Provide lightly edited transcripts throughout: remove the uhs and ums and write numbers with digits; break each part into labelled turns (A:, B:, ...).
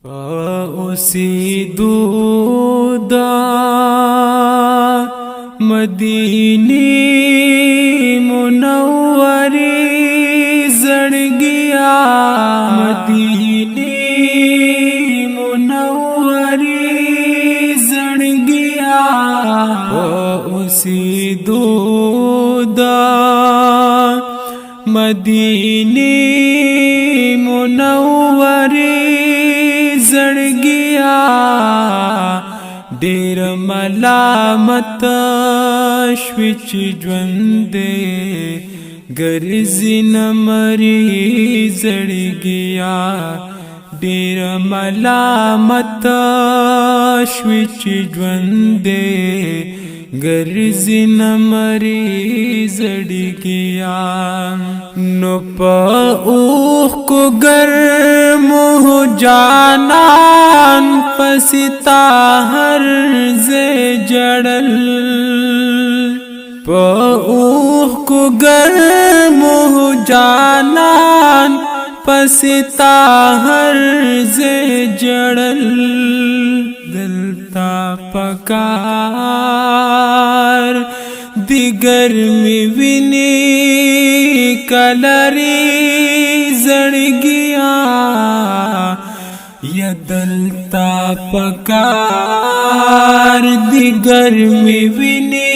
A: اوسیدو دا مدینی منوری زړګیا مدینی منوری زړګیا اوسیدو دا مدینی منوری زړګیا ډېر ملامت شوی چې ژوند ګرځي نه مري زړګیا ډېر ملامت شوی چې ژوند ګرځي نه مري زړګیا نو په اوخ کو ګرمو جانان پستا هر زه جړل په اوخ کو ګرمو جانان پستا هر زه جړل دلتا پکار دی گرمی ویني کلری زړګیا یا دلتا پکار دی گرمی ویني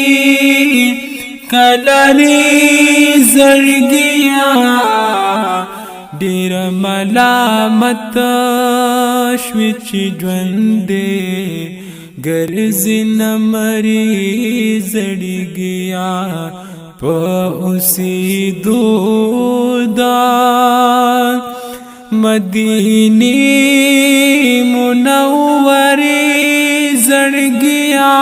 A: کلری زړګیا ډېر ملامت شوی چې ژوند ګرځي نه مري زړګیا په اوسیدو دا مدینی منوری زړګیا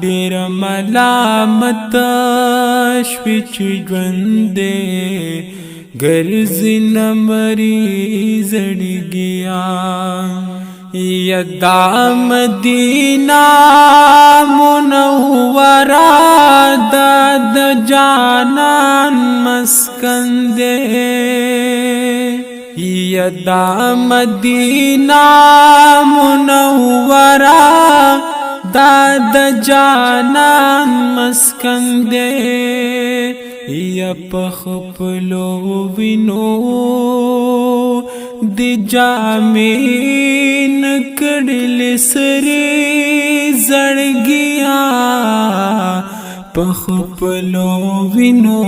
A: ډېر ملامت شوی چې ژوند ګرځي نه مري زړګیا یدا مدینہ منورہ د جانان مسکن دے یدا مدینہ منورہ د جانان مسکن دے یا پخپلو وینو دی جامین کڑل سری زړګیا پخپلو وینو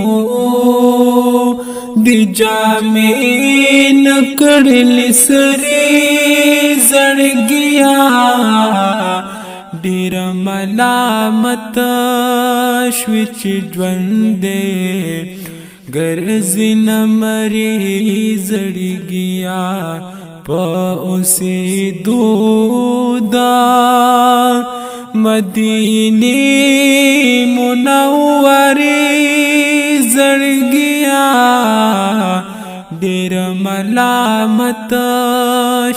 A: دی جامین کڑل سری زړګیا ډېر ملامت شوی چې ژوند ګرځي نه مري زړګیا په اوسیدو دا مدینی منورې زړګیا ډېر ملامت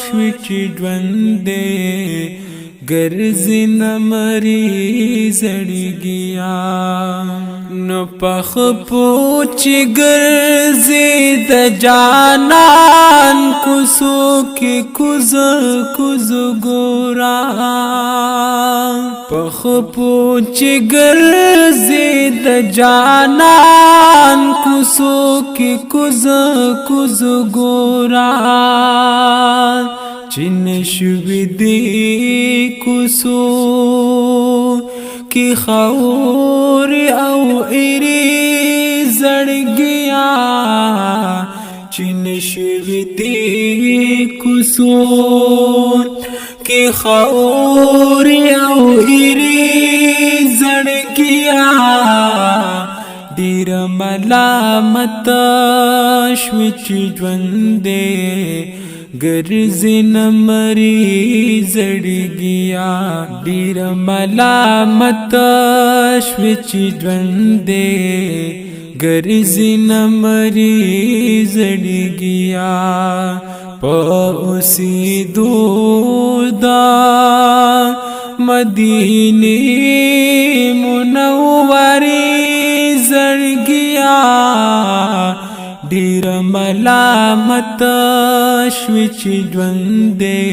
A: شوی چې ژوند ګرځي نه مري زړګیا نو پخپو چې ګرځي د جانان کوڅو کې کوز کوز ګورا پخپو چې ګرځي د جانان کوڅو کې کوز کوز ګورا چین شوی دی کوڅو کی خور او ایری زړګیا چین شوی دی کوڅو کی خور او ایری زړګیا ډېر ملامت شوی چې ژوند ګرځي نه مري زړګیا ډېر ملامت شوی چې ژوند ګرځي نه مري زړګیا په اوسیدو دا مدینی منورې زړګیا ډېر ملامت ملامت شوی چې ژوند دې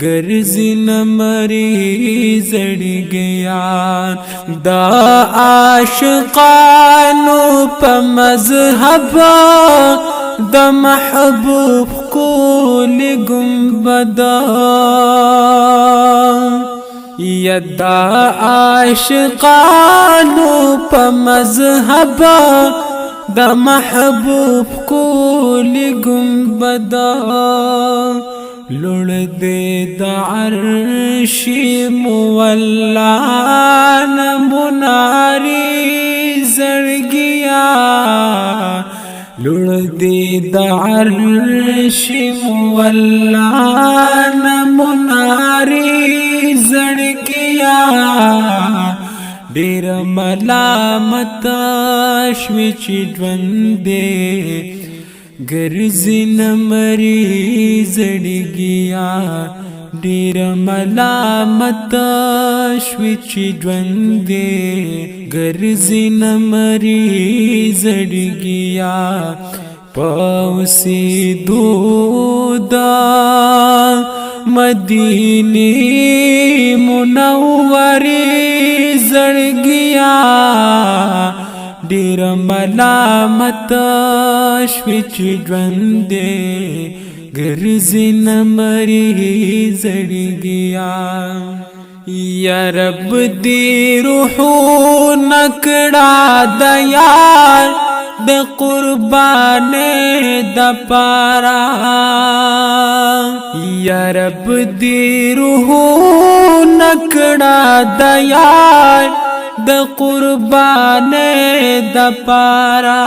A: ګرځي نه مري زړګیان دا عاشقانو په مذهب د محبوب کول گنبد یدا عاشقانو په مذهب د محبوب کول گنبد لړ دې د عرش مولا نمناري زړګیا لړ دې د عرش مولا نمناري زړګیا ډېر ملامت شوی چې ژوند دې ګرځي نه مري زړګیا ډېر ملامت شوی چې ژوند دې ګرځي نه مري زړګیا پوسیدو د مدینه منورې زړګیا ډېر ملامت شوی چې ژوند دې ګرځي نه مري زړګیا یا رب دې روحونه کړه د یار د قربانې د پاره یا رب دې روحونه کړه د یار د قربانې د پاره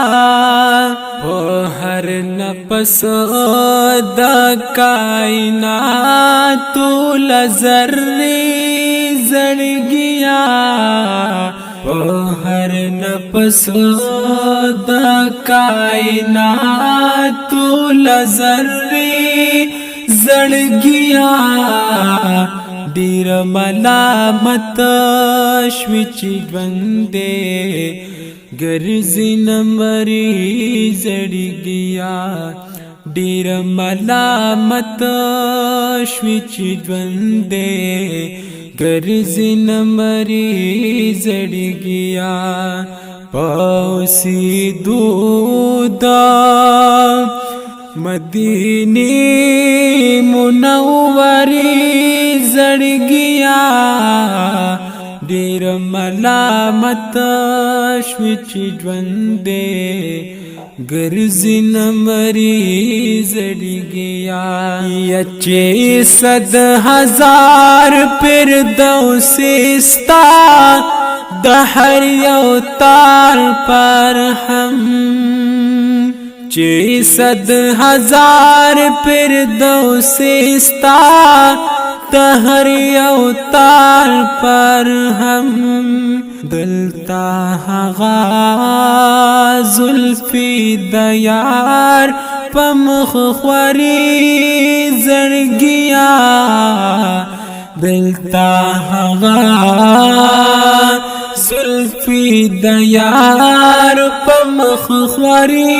A: په هر نفس د کائنات لذرې زړګیا په هر نفس د کائنات لذرې زړګیا ډېر ملامت شوی چې ژوند دې ګرځي نه مري زړګیا ډېر ملامت شوی چې ژوند دې ګرځي نه مري زړګیا پوسیدو د مدینه منورې زړګیا ډېر ملامت شوی چې ژوند دې ګرځي نه مري زړګیا یا چې 100,000 فردوس ستا د هر یو تار پر هم چې 100,000 فردوس ستا د هر یو تار پر هم دلتا هغا زلفی د یار په مخ خوري زړګیا دلتا هغا زلفی د یار په مخ خوري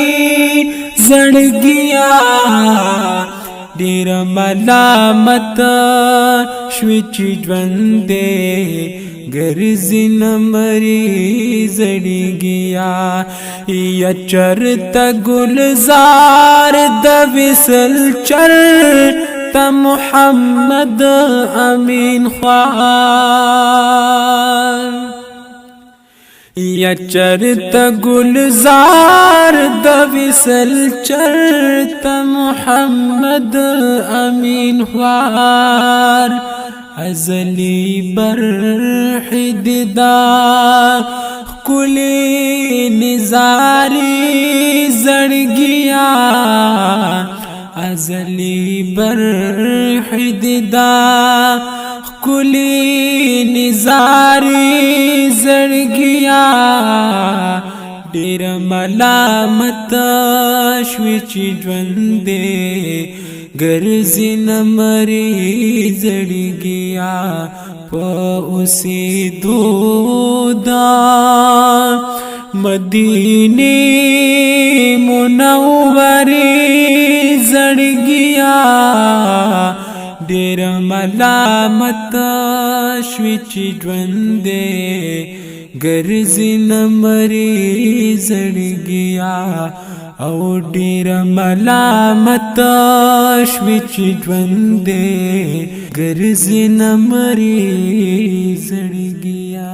A: زړګیا ډېر ملامت شوی چې ژوند دې ګرځي نه مري زړګیا یا چرته ګلزار د وصل چرته محمد امین خوار یا چرته گلزار د وصل چرته محمد امین خوار ازلی برحد دا کلی نزاری زړګیا ازلی برحد دا کلی نزاری زړګیا ډېر ملامت شوی چې ژوند دې गर्जी नमरी जड़गिया पौसी दूदा मदीने मुनव्वरी जड़गिया डेर मलामत श्विच ड्वंदे गर्जी नमरी जड़गिया और डेर मलामत श्विच ड्वंदे गर्जी नमरी जड़गिया।